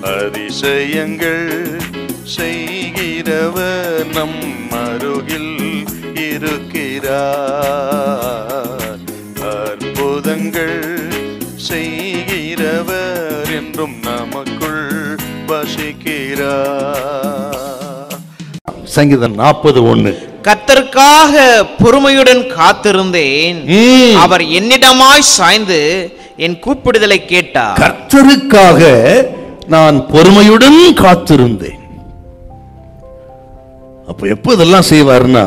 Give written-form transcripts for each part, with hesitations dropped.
அதிசயங்கள் செய்கிறவர் நம் அருகில் இருக்கிறார். அற்புதங்கள் செய்கிறவர் என்றும் நமக்குள் வசிக்கிறார். சங்கீதம் 40:1. கர்த்தருக்காக பொறுமையுடன் காத்திருந்தேன், அவர் என்னிடமாய் சாய்ந்து என் கூப்பிடுதலை கேட்டார். கர்த்தருக்காக நான் பொறுமையுடன் காத்திருந்தேன். அப்ப எப்ப இதெல்லாம் செய்வார்னா,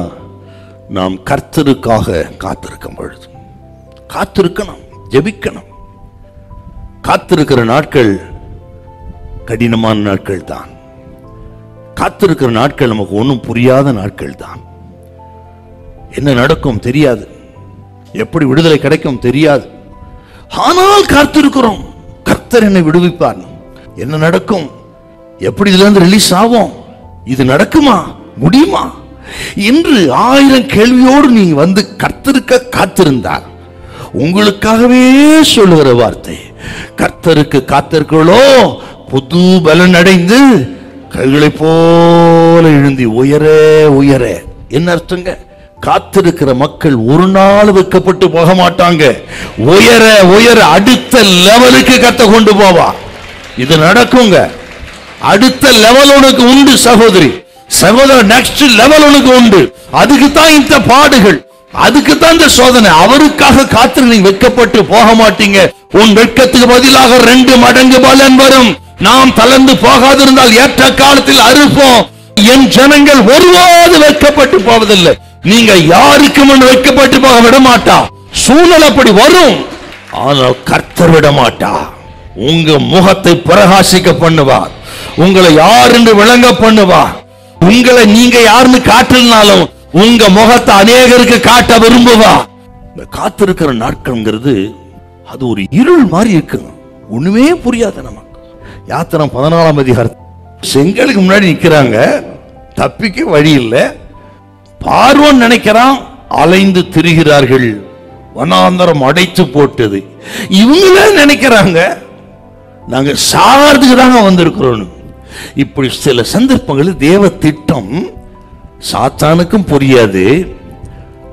நாம் கர்த்தருக்காக காத்திருக்கும் பொழுது காத்திருக்கணும், ஜெபிக்கணும். காத்திருக்கிற நாட்கள் கடினமான நாட்கள் தான். காத்திருக்கிற நாட்கள் நமக்கு ஒன்றும் புரியாத நாட்கள் தான். என்ன நடக்கும் தெரியாது, எப்படி விடுதலை கிடைக்கும் தெரியாது. ஆனால் காத்திருக்கிறோம், கர்த்தர் என்னை விடுவிப்பார். என்ன நடக்கும், எப்படி இதுல இருந்து ரிலீஸ் ஆகும், இது நடக்குமா, முடியுமா என்று 1000 கேள்வியோடு நீங்க வந்து கர்த்தருக்க காத்திருந்தார். உங்களுக்காகவே சொல்லுகிற வார்த்தை, கர்த்தருக்கு காத்திருக்கிறோ புது பலன் அடைந்து கைகளை போல எழுந்தி உயர உயர. என்ன அர்த்தங்க? காத்திருக்கிற மக்கள் ஒரு நாள் வைக்கப்பட்டு போக மாட்டாங்க. உயர உயர அடுத்த லெவலுக்கு கத்த கொண்டு போவா. இது நடக்குங்க. அடுத்த லெவல் உனக்கு உண்டு சகோதரி, சகோதரர். நெக்ஸ்ட் லெவல் உனக்கு உண்டு. அதுக்கு தான் இந்த பாடுகள், அதுக்கு தான் இந்த சோதனை. அவருக்காக காத்திரு. நீங்க வெட்கப்பட்டு போக மாட்டீங்க. உன் வெட்கத்துக்கு பதிலாக 2 மடங்கு பலன் வரும். நாம் தளர்ந்து போகாதிருந்தால் ஏற்ற காலத்தில் அறுப்போம். என் ஜனங்கள் ஒருவாது வெட்கப்பட்டு போவதில்லை. நீங்க யாருக்கு முன் வைக்கப்பட்டு போக விட மாட்டா. சூழல் அப்படி வரும், ஆனால் கர்த்தர் விட மாட்டா. உங்க முகத்தை பிரகாசிக்க பண்ணுவார். உங்களை யார் என்று விளங்க பண்ணுவார். உங்களை நீங்க யாருன்னு காட்டினாலும் உங்க முகத்தை அநேகருக்கு காட்ட விரும்புவா. இந்த காத்திருக்கிற நாட்கள்ங்கிறது அது ஒரு இருள் மாதிரி இருக்கு, ஒண்ணுமே புரியாது நமக்கு. யாத்திரம் 14ஆம் அதிகாரம், செங்கலுக்கு முன்னாடி நிக்கிறாங்க, தப்பிக்க வழி இல்லை. பார்வோன் நினைக்கிறான், அலைந்து திரிகிறார்கள், வனாந்தரம் அடைத்து போட்டது. இவங்களே நினைக்கிறாங்க நாங்க சாகிறதுக்கு தாங்க வந்திருக்கிறோம். இப்படி சில சந்தர்ப்பங்களில் தேவ திட்டம் சாத்தானுக்கும் புரியாது,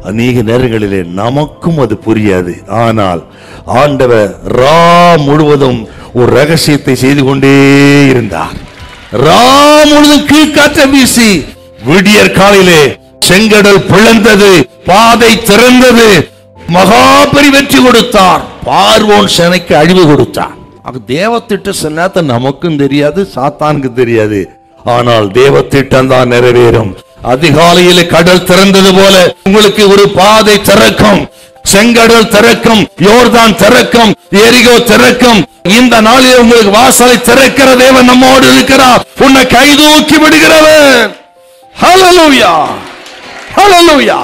அநேக நேரங்களிலே நமக்கும் அது புரியாது. ஆனால் ஆண்டவர் ரா முழுவதும் ஒரு ரகசியத்தை செய்து கொண்டே இருந்தார். ரா முழுவதும் கீழ்காற்ற வீசி விடியற் காலையிலே செங்கடல் பிளந்தது, பாதை திறந்தது, மகாபரி வெற்றி கொடுத்தார். பார்வோன் சேனைக்கு அழிவு கொடுத்தார். தேவத்திட்ட சில நேரத்தை நமக்கும் தெரியாது, சாத்தானுக்கு தெரியாது. ஆனால் தேவத்திட்டம் தான் நிறைவேறும். அதிகாலையில் கடல் திறந்தது போல உங்களுக்கு ஒரு பாதை திறக்கும். செங்கடல் திறக்கும், யோர்தான் திறக்கும், எரிகோ திறக்கும். இந்த நாளில் உங்களுக்கு வாசலை திறக்கிற தேவன் நம்மோடு இருக்கிறார். உன்னை கைதூக்கி விடுகிறவர். ஹல்லேலூயா, ஹல்லேலூயா.